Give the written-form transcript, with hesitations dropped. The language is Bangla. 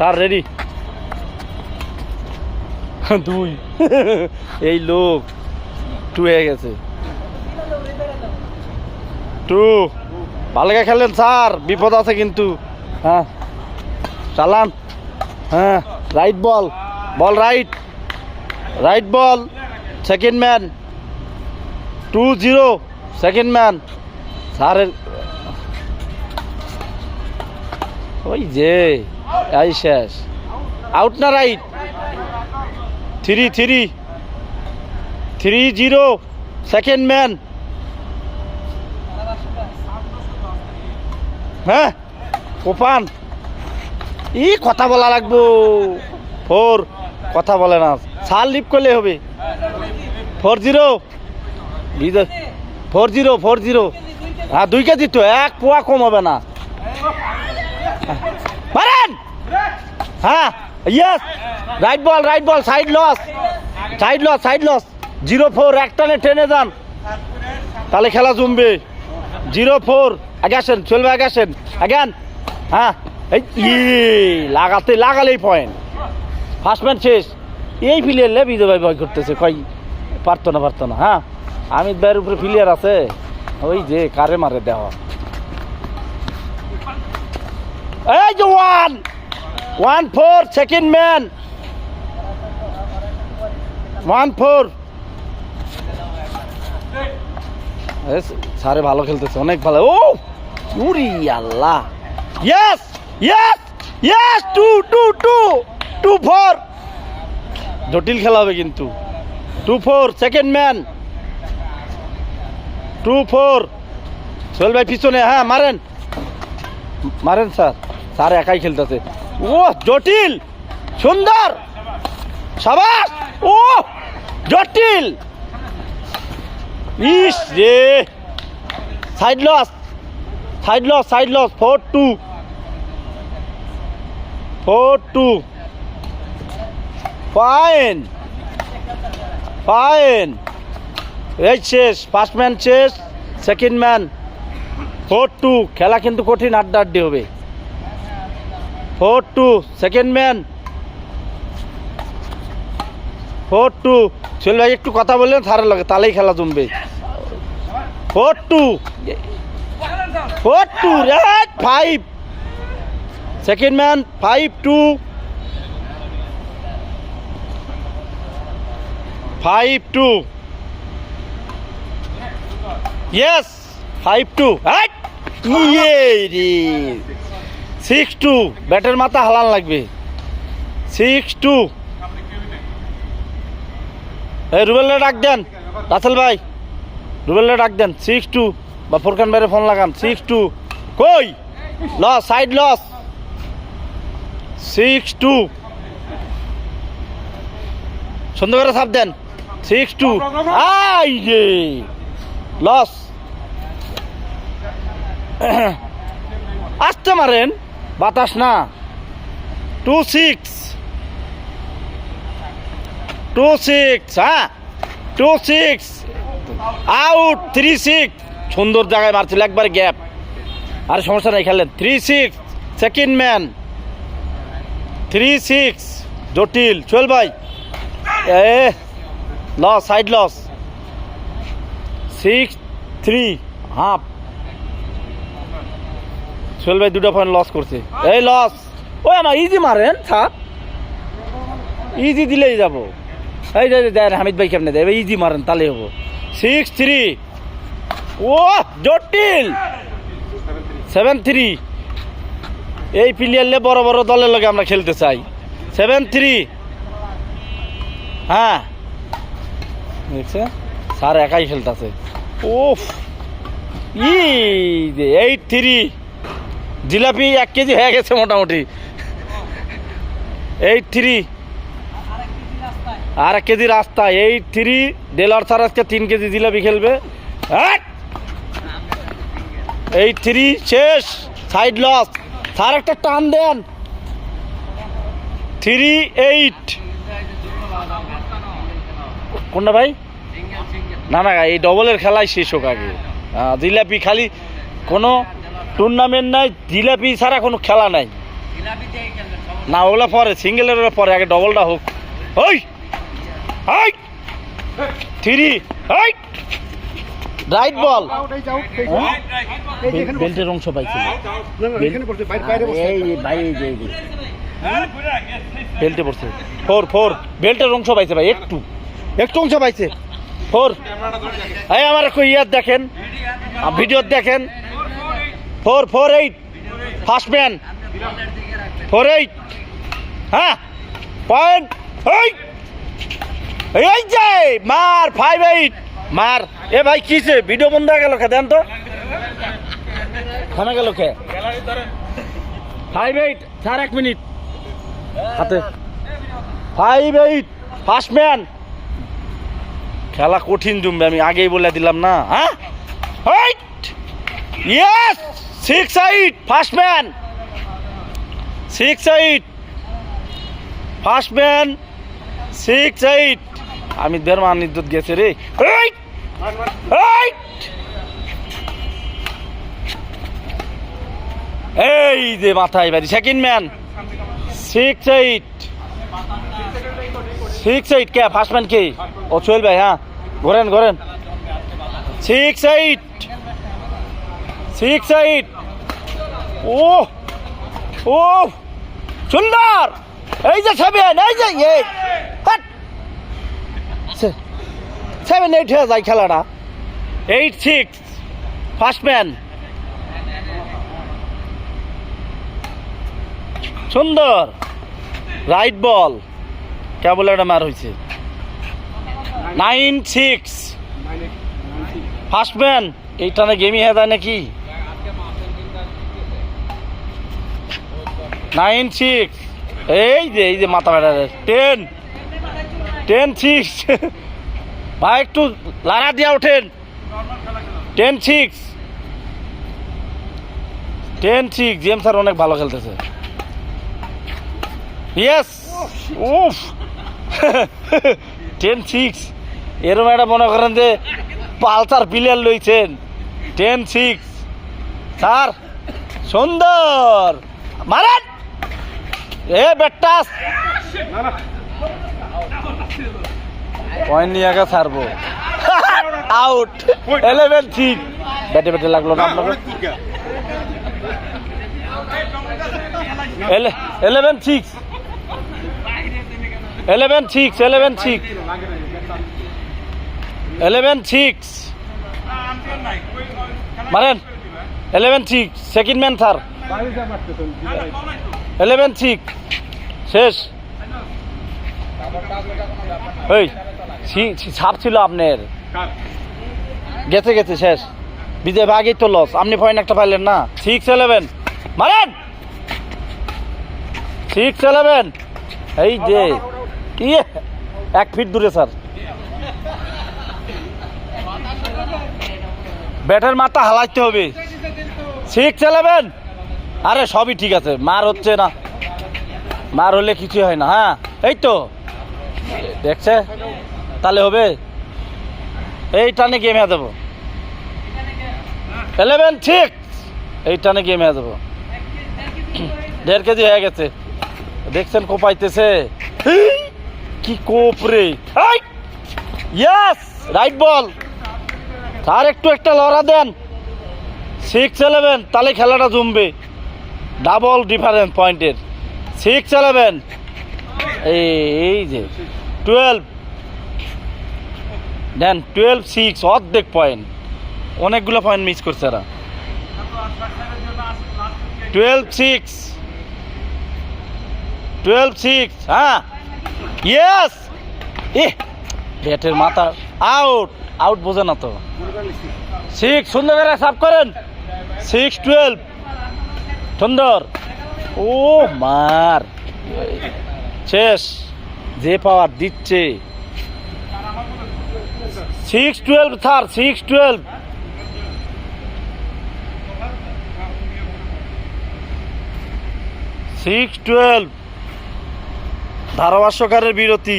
স্যার রেডি 2 এই লোক 2 হয়ে গেছে 2 ভালো করে খেলেন স্যার বিপদ আছে কিন্তু হ্যাঁ চালান হ্যাঁ রাইট বল রাইট বল সেকেন্ড ম্যান 2-0 সেকেন্ড ম্যান স্যারের ওই যে এই শেষ আউট না রাইট 3-0 সেকেন্ড ম্যান হ্যাঁ কোপান কথা বলা লাগবো 4 কথা বলে না সাল লিপ করলে হবে 4-0 হ্যাঁ 2 কেজি তো 1 পোয়া কম হবে না মারেন হ্যাঁ ইয়েস রাইট বল সাইড লস 0-4 একটানে টেনে যান তাহলে খেলা জমবে 0-4 আগে আসেন চলবে আগে আসেন আগান হ্যাঁ এই লাগালেই পয়েন্ট ফার্স্ট ম্যান শেষ এই প্লেয়ারলে বিজয় ভাই ভয় করতেছে কই পারতো না হ্যাঁ আমিত ভাইয়ের উপরে প্লেয়ার আছে ওই যে কারে মারে দেওয়া এই যে 1-4 সেকেন্ড ম্যান 1-4 সারে ভালো খেলতেছে অনেক ভালো ও উরি আল্লাহ ইয়েস 2-4 জটিল খেলা হবে কিন্তু 2-4 সেকেন্ড ম্যান 2-4 সোহেল ভাই পিছনে হ্যাঁ মারেন স্যার একাই খেলতেছে ও জটিল সুন্দর সাবাস ও জটিল ইস রে সাইড লস 4-2 ফাইন এই শেষ ফার্স্ট ম্যান শেষ সেকেন্ড ম্যান 4-2 খেলা কিন্তু কঠিন আড্ডাআড্ডি হবে 4-2 সেকেন্ড ম্যান 4-2 চল ভাই একটু কথা বললেন সারের লাগে তাহলেই খেলা জমবে 4-2 রেড 5 সেকেন্ড ম্যান 5-2 ইয়েস 5-2 ইয়ে রে 6-2 ব্যাটের মাথা হালান লাগবে 6-2 এই রুবেলরে ডাক দেন রাসেল ভাই রুবেলরে ডাক দেন 6-2 বা ফোরকান ভাইরে ফোন লাগান 6-2 কই লস সাইড লস 6-2 সুন্দর করে সাপ দেন 6-2 আই রে লস আসতে মারেন বাতাস না 2-6 হ্যাঁ 2-6 আউট 3-6 সুন্দর জায়গায় মারছিল একবার গ্যাপ আর সমস্যা নাই খেলেন 3-6 সেকেন্ড ম্যান 3-6 জটিল চল ভাই loss side loss 6-3 half Sohel ভাই 2টা পয়েন্ট লস করছে এই লস ওই আমার ইজি মারেন থাক ইজি দিলেই যাবো এই দেন হামিদ ভাই কেমনে দেবে ইজি মারেন তাহলে হবো 6-3 ও জটিল 7-3 এই প্লেয়ারলে বড় বড় দলের লগে আমরা খেলতে চাই 7-3 হ্যাঁ দেখছে স্যার একাই খেলতেছে ওফ 8-3 জিলাপি 1 কেজি হয়ে গেছে মোটামুটি 8-3 আর 1 কেজি রাস্তা 8-3 দেলার স্যার আজকে 3 কেজি জিলাপি খেলবে 8-3 শেষ সাইড লস স্যার একটা টান দেন 3-8 কোনটা ভাই না এই ডবলের খেলাই শেষ হোক আগে জিলাপি খালি কোনো টুর্নামেন্ট নাই জিলাপি ছাড়া কোনো খেলা নাই না ওগুলা পরে, সিঙ্গেলের পরে, আগে ডবলটা হোক। ওই হাই 3 হাই রাইট বল। বেল্টের অংশ পাইছিল, বেল্টে পড়ছে। 4 বেল্টের অংশ পাইছে ভাই, একটু অংশ পাইছে। 4 এই আমার ইয়ার দেখেন, ভিডিও দেখেন। 4-8 ফার্স্ট ম্যান 4-8। হ্যাঁ পয়েন্ট। এই যে মার 5-8 মার। এ ভাই কিছে ভিডিও বন্ধ হয়ে গেল, দেন তো থামে গেল কে? 5-8 স্যার, 1 মিনিট হাতে। 5-8 ফার্স্ট ম্যান। খেলা কঠিন জমবে, আমি আগেই বলে দিলাম না। হ্যাঁ yes 6-8 first man. 6-8 first man 6-8। আমি দেড় মান ইজ্জত গেছে রে। এই যে মাথায় বাড়ি সেকেন্ড ম্যান 6-8 কে ফার্স্ট ম্যান কে? ও সোহেল ভাই। হ্যাঁ ঘোরেন 6-8 ও সুন্দর। এই যে 7, এই যে 7-8 হয়ে যায় খেলাটা। 8-6 ফার্স্ট ম্যান। সুন্দর রাইট বল, কেবল একটা মার হয়েছে। 9-6 ফার্স্ট ম্যান। এইটানে গেমই হয়ে যায় নাকি? 9-6 এই যে মাথা ব্যথা। 10-6 ভাই একটু লাড়া দিয়া ওঠেন। 10-6 জেমস স্যার অনেক ভালো খেলতেছে। ইয়েস উফ 10-6 এরম একটা মনে করেন যে পালসার প্লেয়ার লইছেন। 10-6 স্যার সুন্দর মারেন। এ বেটাস পয়েন্ট নিয়ে আগে ছাড়বো। আউট 11-6। ব্যাটে লাগলো না আপনাকে? 11-6 মারেন। 11-6 সেকেন্ড ম্যান স্যার। 11-6 শেষ। ওই ছাপ ছিল আপনার, গেছে শেষ। বিজয় ভাগই তো লস, আপনি পয়েন্ট একটা পাইলেন না। 6-11 মারেন। 6-11 এই যে 1 ফিট দূরে স্যার। ব্যাটের মাথা হালাইতে হবে। 6-11 আরে সবই ঠিক আছে, মার হচ্ছে না, মার হলে কিছু হয় না। হ্যাঁ এই তো দেখছে, তাহলে হবে। এই টানে গেম হয়ে দেবো। 11-6 এই টানে গেম হয়ে দেবো। 1.5 কেজি হয়ে গেছে, দেখছেন কোপাইতেছে কি কোপ রে। ইয়েস রাইট বল। আর একটা লড়া দেন। 6-11 তাহলে খেলাটা জমবে। ডাবল ডিফারেন্স পয়েন্টের। 6-11 এই যে 12 দেন। 12-6 অর্ধেক পয়েন্ট, অনেকগুলো পয়েন্ট মিস করছে এরা। 12-6 হ্যাঁ ইয়েস। ব্যাটের মাথা আউট বোঝে না তো। 6 সুন্দর করে সাফ করেন। 6-12 সুন্দর। ও মার শেষ, যে পাওয়ার দিচ্ছে। 6-12 স্যার। 6-12 ধারাভাষ্যকারের বিরতি।